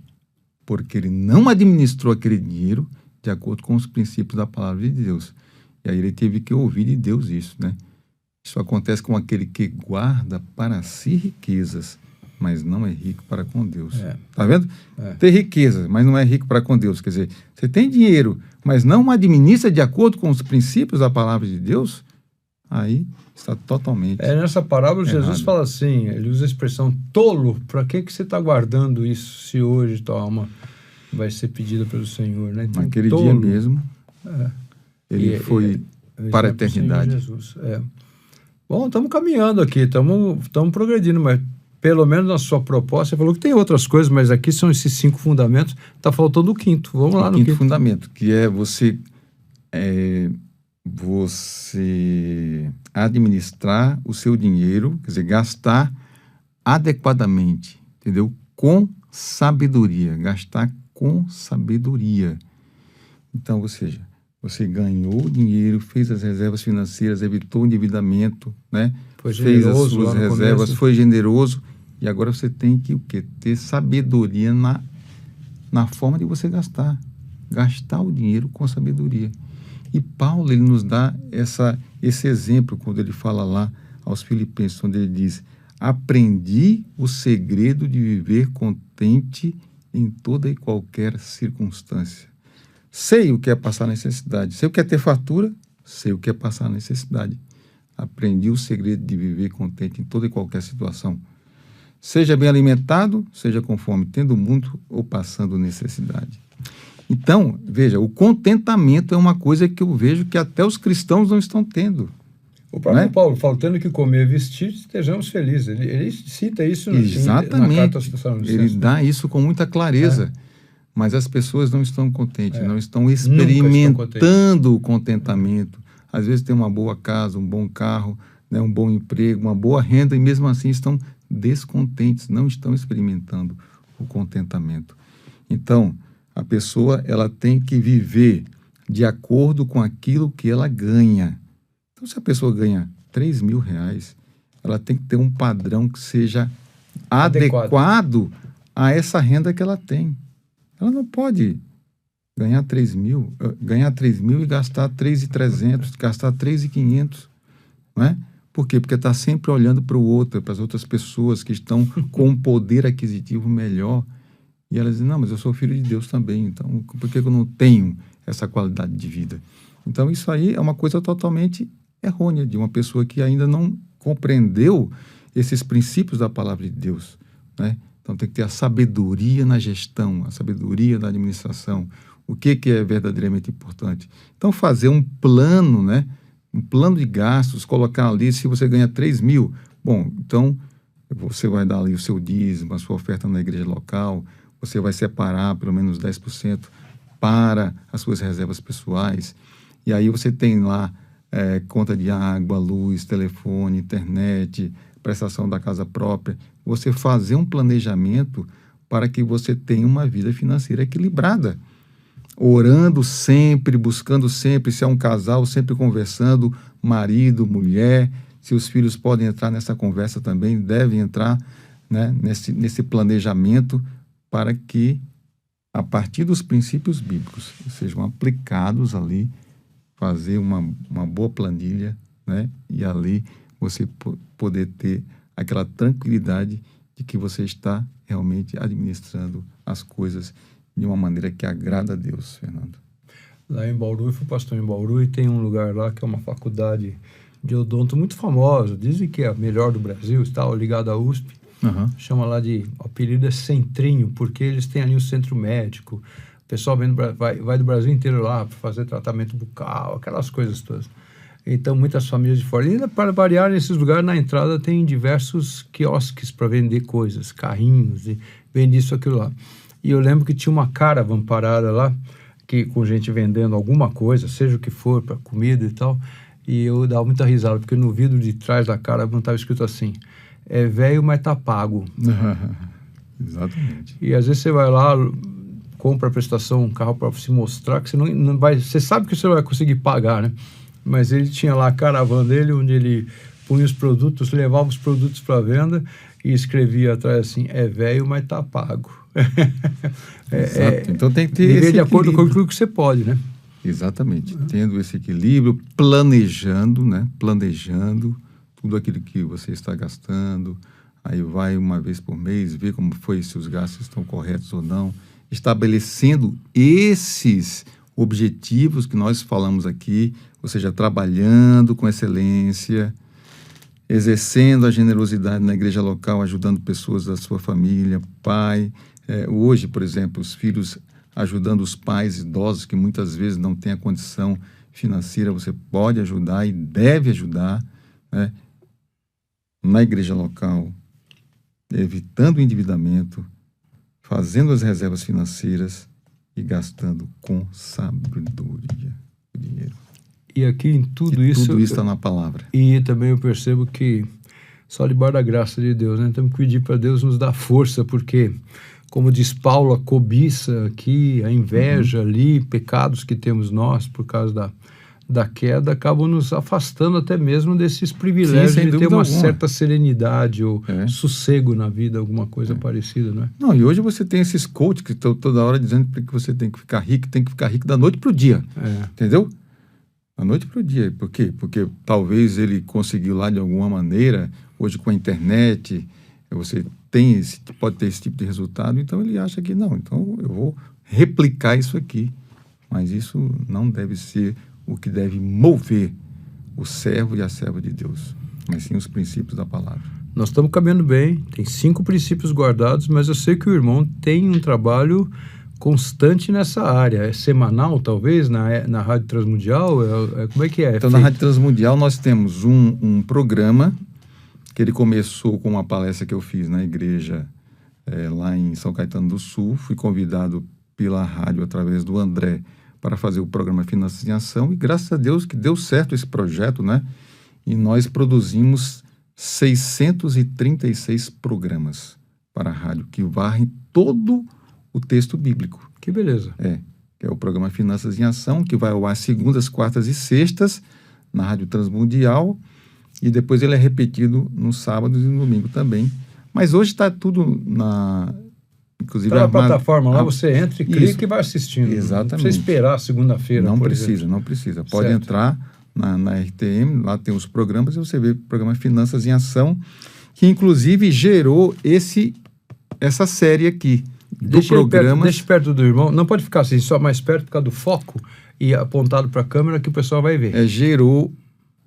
Porque ele não administrou aquele dinheiro de acordo com os princípios da palavra de Deus. E aí ele teve que ouvir de Deus isso, né? Isso acontece com aquele que guarda para si riquezas, mas não é rico para com Deus. Tá vendo? Tem riqueza, mas não é rico para com Deus. Quer dizer, você tem dinheiro, mas não administra de acordo com os princípios da palavra de Deus, aí está totalmente nessa parábola, errado. Jesus fala assim, ele usa a expressão tolo, para que você está guardando isso se hoje tua alma vai ser pedida pelo Senhor, né? Então, naquele dia mesmo, ele foi para a eternidade. Jesus. Bom, estamos caminhando aqui, estamos progredindo, mas pelo menos na sua proposta, você falou que tem outras coisas, mas aqui são esses 5 fundamentos, está faltando o quinto. Vamos lá no quinto fundamento, que é você administrar o seu dinheiro, quer dizer, gastar adequadamente, entendeu? Com sabedoria, gastar com sabedoria. Então, ou seja, você ganhou dinheiro, fez as reservas financeiras, evitou o endividamento, né? Fez as suas reservas, foi generoso, e agora você tem que o quê? Ter sabedoria na forma de você gastar. Gastar o dinheiro com sabedoria. E Paulo, ele nos dá esse exemplo quando ele fala lá aos Filipenses, onde ele diz: aprendi o segredo de viver contente em toda e qualquer circunstância. Sei o que é passar necessidade, sei o que é ter fartura, sei o que é passar necessidade. Aprendi o segredo de viver contente em toda e qualquer situação. Seja bem alimentado, seja com fome, tendo muito ou passando necessidade. Então, veja, o contentamento é uma coisa que eu vejo que até os cristãos não estão tendo. O próprio Né? Paulo, faltando que comer e vestir, estejamos felizes. Ele cita isso na carta aos Tessalonicenses. Ele dá isso com muita clareza. Mas as pessoas não estão contentes, não estão experimentando o contentamento. Às vezes tem uma boa casa, um bom carro, né, um bom emprego, uma boa renda, e mesmo assim estão descontentes, não estão experimentando o contentamento. Então, a pessoa ela tem que viver de acordo com aquilo que ela ganha. Então, se a pessoa ganha R$3.000, ela tem que ter um padrão que seja adequado a essa renda que ela tem. Ela não pode ganhar 3.000 e gastar 3.300, gastar 3.500, não é? Por quê? Porque está sempre olhando para o outro, para as outras pessoas que estão com um poder aquisitivo melhor. E elas dizem, não, mas eu sou filho de Deus também, então por que eu não tenho essa qualidade de vida? Então isso aí é uma coisa totalmente errônea de uma pessoa que ainda não compreendeu esses princípios da palavra de Deus, né? Então tem que ter a sabedoria na gestão, a sabedoria da administração, o que é verdadeiramente importante. Então fazer um plano, né? Um plano de gastos, colocar ali, se você ganha 3.000, bom, então você vai dar ali o seu dízimo, a sua oferta na igreja local, você vai separar pelo menos 10% para as suas reservas pessoais, e aí você tem lá conta de água, luz, telefone, internet, prestação da casa própria, você fazer um planejamento para que você tenha uma vida financeira equilibrada, orando sempre, buscando sempre, se é um casal, sempre conversando, marido, mulher, se os filhos podem entrar nessa conversa também, devem entrar, né, nesse planejamento para que, a partir dos princípios bíblicos, sejam aplicados ali, fazer uma boa planilha, né, e ali você poder ter aquela tranquilidade de que você está realmente administrando as coisas de uma maneira que agrada a Deus, Fernando. Lá em Bauru, eu fui pastor em Bauru e tem um lugar lá que é uma faculdade de odonto muito famosa, dizem que é a melhor do Brasil, está ligada à USP, chama lá de, o apelido é Centrinho, porque eles têm ali um centro médico, o pessoal vai do Brasil inteiro lá para fazer tratamento bucal, aquelas coisas todas. Então, muitas famílias de fora. E ainda, para variar, nesses lugares, na entrada, tem diversos quiosques para vender coisas, carrinhos, e vende isso, aquilo lá. E eu lembro que tinha uma caravan parada lá, com gente vendendo alguma coisa, seja o que for, para comida e tal, e eu dava muita risada, porque no vidro de trás da caravan estava escrito assim, é velho, mas tá pago. Exatamente. E às vezes você vai lá, compra a prestação, um carro para se mostrar, que você não vai, você sabe que você não vai conseguir pagar, né? Mas ele tinha lá a caravana dele, onde ele punha os produtos, levava os produtos para venda e escrevia atrás assim, é velho, mas tá pago. Então tem que ter viver esse de acordo equilíbrio. com aquilo que você pode, né? Exatamente. Tendo esse equilíbrio, planejando, né? Planejando tudo aquilo que você está gastando. Aí vai uma vez por mês, ver como foi, se os gastos estão corretos ou não. Estabelecendo esses objetivos que nós falamos aqui, ou seja, trabalhando com excelência, exercendo a generosidade na igreja local, ajudando pessoas da sua família, pai. Hoje, por exemplo, os filhos ajudando os pais idosos que muitas vezes não têm a condição financeira, você pode ajudar e deve ajudar, né, na igreja local, evitando o endividamento, fazendo as reservas financeiras e gastando com sabedoria o dinheiro. E aqui em tudo isso... Tudo isso está na palavra. E também eu percebo que só debaixo da graça de Deus, né? Temos que pedir para Deus nos dar força, porque, como diz Paulo, a cobiça aqui, a inveja ali, pecados que temos nós por causa da queda, acabam nos afastando até mesmo desses privilégios de ter uma certa serenidade ou sossego na vida, alguma coisa parecida, não é? Não, e hoje você tem esses coaches que estão toda hora dizendo que você tem que ficar rico da noite para o dia, entendeu? Da noite para o dia. Por quê? Porque talvez ele conseguiu lá de alguma maneira, hoje com a internet, você pode ter esse tipo de resultado, então ele acha que não, então eu vou replicar isso aqui. Mas isso não deve ser o que deve mover o servo e a serva de Deus, mas sim os princípios da palavra. Nós estamos caminhando bem, tem 5 princípios guardados, mas eu sei que o irmão tem um trabalho constante nessa área. É semanal, talvez, na Rádio Transmundial? Como é que é? Então, na Rádio Transmundial, nós temos um programa que ele começou com uma palestra que eu fiz na igreja lá em São Caetano do Sul. Fui convidado pela rádio, através do André, para fazer o programa Finanças em Ação. E graças a Deus que deu certo esse projeto, né? E nós produzimos 636 programas para a rádio, que varrem todo o texto bíblico. Que beleza. Que é o programa Finanças em Ação, que vai ao ar segundas, quartas e sextas, na Rádio Transmundial, e depois ele é repetido nos sábados e no domingo também. Mas hoje está tudo inclusive na plataforma lá, você entra e clica e vai assistindo. Exatamente. Não precisa esperar segunda-feira. Não precisa. Pode entrar na RTM, lá tem os programas, e você vê o programa Finanças em Ação, que inclusive gerou essa série aqui do programa. Deixa perto do irmão, não pode ficar assim, só mais perto por causa do foco e apontado para a câmera que o pessoal vai ver. Gerou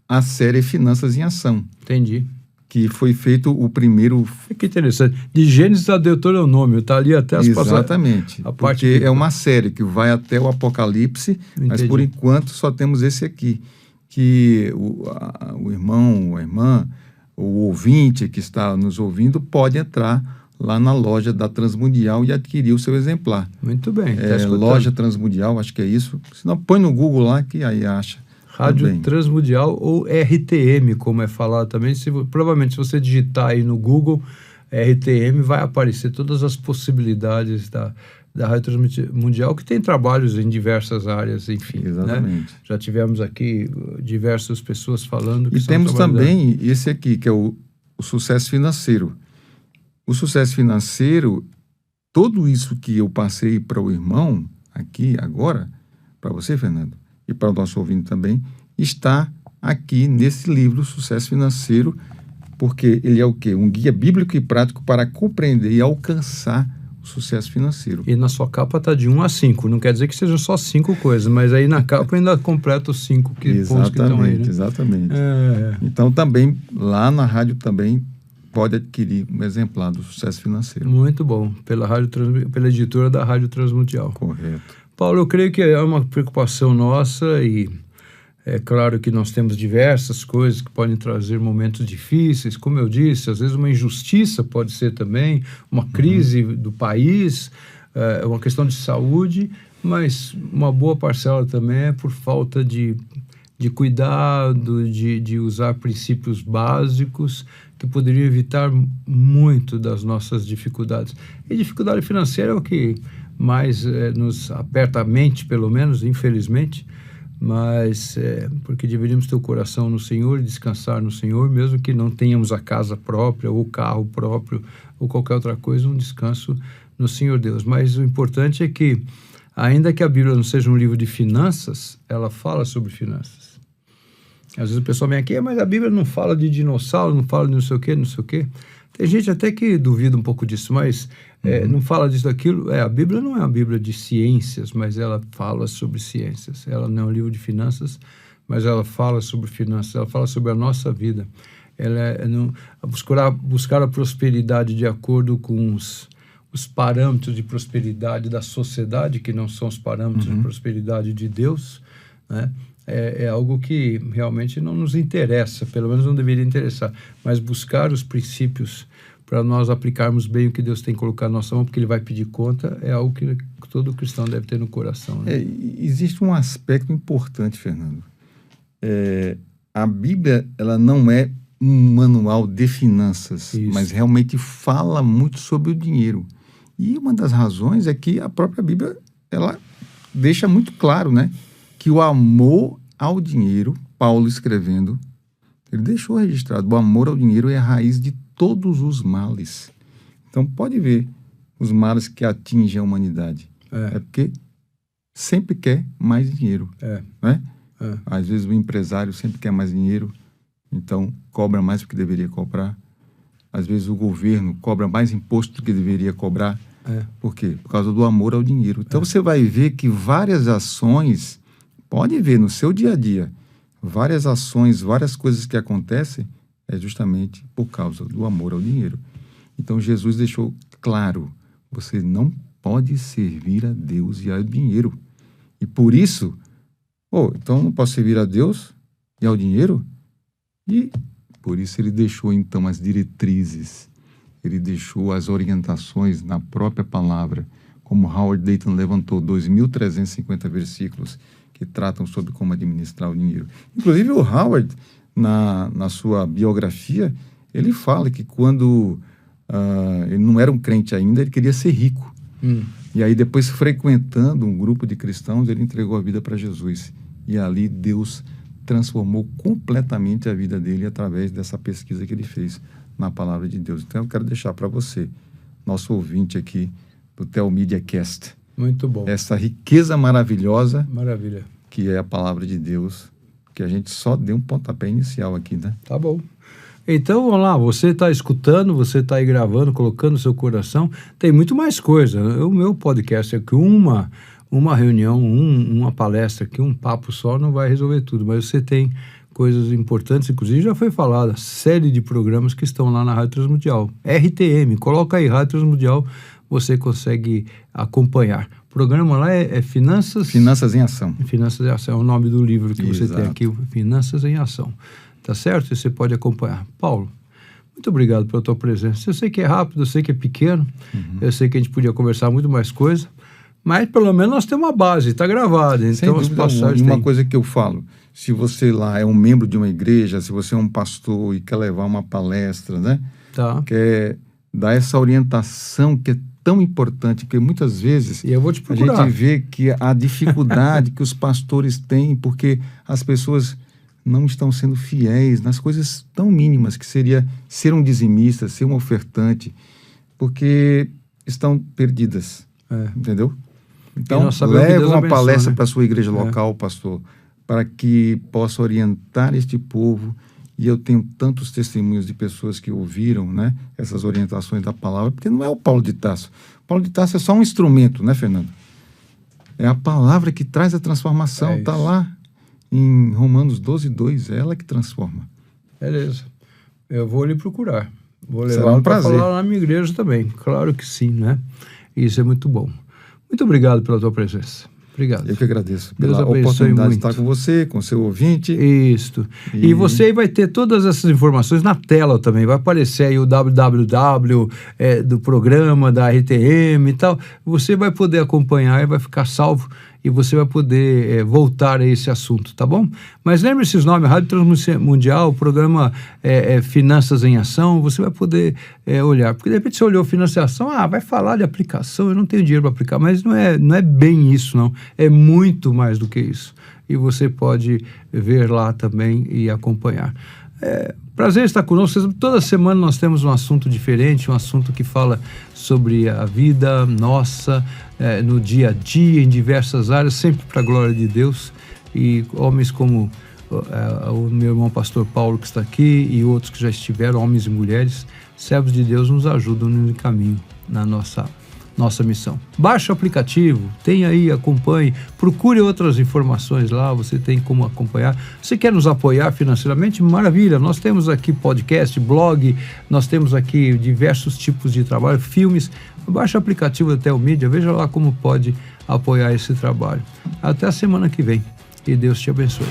a série Finanças em Ação. Entendi. Que foi feito o primeiro... Que interessante. De Gênesis a Deuteronômio, está ali até as passagens. Exatamente, porque é uma série que vai até o Apocalipse, mas por enquanto só temos esse aqui, que o irmão, a irmã, o ouvinte que está nos ouvindo pode entrar lá na loja da Transmundial e adquirir o seu exemplar. Muito bem. Loja Transmundial, acho que é isso. Se não, põe no Google lá que aí acha. Rádio Transmundial ou RTM, como é falado também. Provavelmente, se você digitar aí no Google RTM, vai aparecer todas as possibilidades da Rádio Transmundial, que tem trabalhos em diversas áreas, enfim. Exatamente. Né? Já tivemos aqui diversas pessoas falando que e temos também esse aqui, que é o sucesso financeiro. O sucesso financeiro, tudo isso que eu passei para o irmão aqui agora, para você, Fernando, e para o nosso ouvinte também, está aqui nesse livro, Sucesso Financeiro, porque ele é o quê? Um guia bíblico e prático para compreender e alcançar o sucesso financeiro. E na sua capa está de 1 a 5, não quer dizer que sejam só 5 coisas, mas aí na capa ainda completa os 5 pontos que estão aí, né? Exatamente. Então também, lá na rádio também, pode adquirir um exemplar do Sucesso Financeiro. Muito bom, pela editora da Rádio Transmundial. Correto. Paulo, eu creio que é uma preocupação nossa e é claro que nós temos diversas coisas que podem trazer momentos difíceis, como eu disse, às vezes uma injustiça pode ser também, uma crise do país, uma questão de saúde, mas uma boa parcela também é por falta de cuidado, de usar princípios básicos que poderiam evitar muito das nossas dificuldades. E dificuldade financeira é o que mais nos aperta a mente, pelo menos, infelizmente, mas porque deveríamos ter o coração no Senhor e descansar no Senhor, mesmo que não tenhamos a casa própria, ou o carro próprio, ou qualquer outra coisa, um descanso no Senhor Deus. Mas o importante é que, ainda que a Bíblia não seja um livro de finanças, ela fala sobre finanças. Às vezes o pessoal vem aqui, mas a Bíblia não fala de dinossauro, não fala de não sei o quê, não sei o quê. Tem gente até que duvida um pouco disso, mas não fala disso, daquilo. A Bíblia não é uma Bíblia de ciências, mas ela fala sobre ciências. Ela não é um livro de finanças, mas ela fala sobre finanças, ela fala sobre a nossa vida. Ela buscar a prosperidade de acordo com os parâmetros de prosperidade da sociedade, que não são os parâmetros de prosperidade de Deus, né? É algo que realmente não nos interessa, pelo menos não deveria interessar, mas buscar os princípios para nós aplicarmos bem o que Deus tem colocado na nossa mão, porque Ele vai pedir conta, é algo que todo cristão deve ter no coração. Né? Existe um aspecto importante, Fernando. A Bíblia, ela não é um manual de finanças, mas realmente fala muito sobre o dinheiro. E uma das razões é que a própria Bíblia, ela deixa muito claro, né? Que o amor ao dinheiro, Paulo escrevendo, ele deixou registrado, o amor ao dinheiro é a raiz de todos os males. Então, pode ver os males que atingem a humanidade. É porque sempre quer mais dinheiro. Né? Às vezes o empresário sempre quer mais dinheiro, então cobra mais do que deveria cobrar. Às vezes o governo cobra mais imposto do que deveria cobrar. Por quê? Por causa do amor ao dinheiro. Então, você vai ver que várias ações... Pode ver no seu dia a dia, várias ações, várias coisas que acontecem, é justamente por causa do amor ao dinheiro. Então, Jesus deixou claro, você não pode servir a Deus e ao dinheiro. E por isso, então eu não posso servir a Deus e ao dinheiro? E por isso ele deixou então as diretrizes, ele deixou as orientações na própria palavra, como Howard Dayton levantou 2.350 versículos que tratam sobre como administrar o dinheiro. Inclusive o Howard, na sua biografia, ele fala que quando ele não era um crente ainda, ele queria ser rico. E aí depois, frequentando um grupo de cristãos, ele entregou a vida para Jesus. E ali Deus transformou completamente a vida dele através dessa pesquisa que ele fez na palavra de Deus. Então eu quero deixar para você, nosso ouvinte aqui do Telmídia Cast, muito bom, essa riqueza maravilhosa, maravilha, que é a palavra de Deus, que a gente só deu um pontapé inicial aqui, né? Tá bom. Então, vamos lá, você está escutando, você está aí gravando, colocando no seu coração, tem muito mais coisa. O meu podcast é que uma reunião, uma palestra aqui, um papo só não vai resolver tudo, mas você tem coisas importantes, inclusive já foi falada, série de programas que estão lá na Rádio Transmundial. RTM, coloca aí Rádio Transmundial, você consegue acompanhar. O programa lá é Finanças em Ação. Finanças em Ação é o nome do livro que você Exato. tem aqui, Finanças em Ação. Tá certo? E você pode acompanhar. Paulo, muito obrigado pela tua presença. Eu sei que é rápido, eu sei que é pequeno, eu sei que a gente podia conversar muito mais coisa, mas pelo menos nós temos uma base, está gravada. Então as passagens uma coisa que eu falo, se você lá é um membro de uma igreja, se você é um pastor e quer levar uma palestra, né? Tá. Quer dar essa orientação que é tão importante, porque muitas vezes e eu vou te procurar. A gente vê que a dificuldade que os pastores têm, porque as pessoas não estão sendo fiéis nas coisas tão mínimas, que seria ser um dizimista, ser um ofertante, porque estão perdidas, entendeu? Então, leve uma palestra para a sua igreja local, pastor, para que possa orientar este povo. E eu tenho tantos testemunhos de pessoas que ouviram, né, essas orientações da palavra, porque não é o Paulo de Tarso. Paulo de Tarso é só um instrumento, né, Fernando? É a palavra que traz a transformação, está lá em Romanos 12:2, é ela que transforma. Beleza. Eu vou lhe procurar. Vou levar Será um prazer. Para falar na minha igreja também. Claro que sim, né? Isso é muito bom. Muito obrigado pela tua presença. Obrigado. Eu que agradeço Deus pela abençoe oportunidade muito. de estar com você, com seu ouvinte. Isso. E você aí vai ter todas essas informações na tela também. Vai aparecer aí o www do programa, da RTM e tal. Você vai poder acompanhar e vai ficar salvo. E você vai poder voltar a esse assunto, tá bom? Mas lembre-se os nomes, Rádio Transmundial, o programa Finanças em Ação, você vai poder olhar. Porque de repente você olhou Finanças em Ação, vai falar de aplicação, eu não tenho dinheiro para aplicar. Mas não é bem isso, não. É muito mais do que isso. E você pode ver lá também e acompanhar. Prazer estar conosco. Toda semana nós temos um assunto diferente, um assunto que fala sobre a vida nossa, no dia a dia, em diversas áreas, sempre para a glória de Deus. E homens como o meu irmão pastor Paulo, que está aqui, e outros que já estiveram, homens e mulheres, servos de Deus, nos ajudam no caminho, na nossa missão. Baixe o aplicativo, tem aí, acompanhe, procure outras informações lá, você tem como acompanhar. Você quer nos apoiar financeiramente? Maravilha, nós temos aqui podcast, blog, nós temos aqui diversos tipos de trabalho, filmes. Baixe o aplicativo da Telmídia, veja lá como pode apoiar esse trabalho. Até a semana que vem e Deus te abençoe.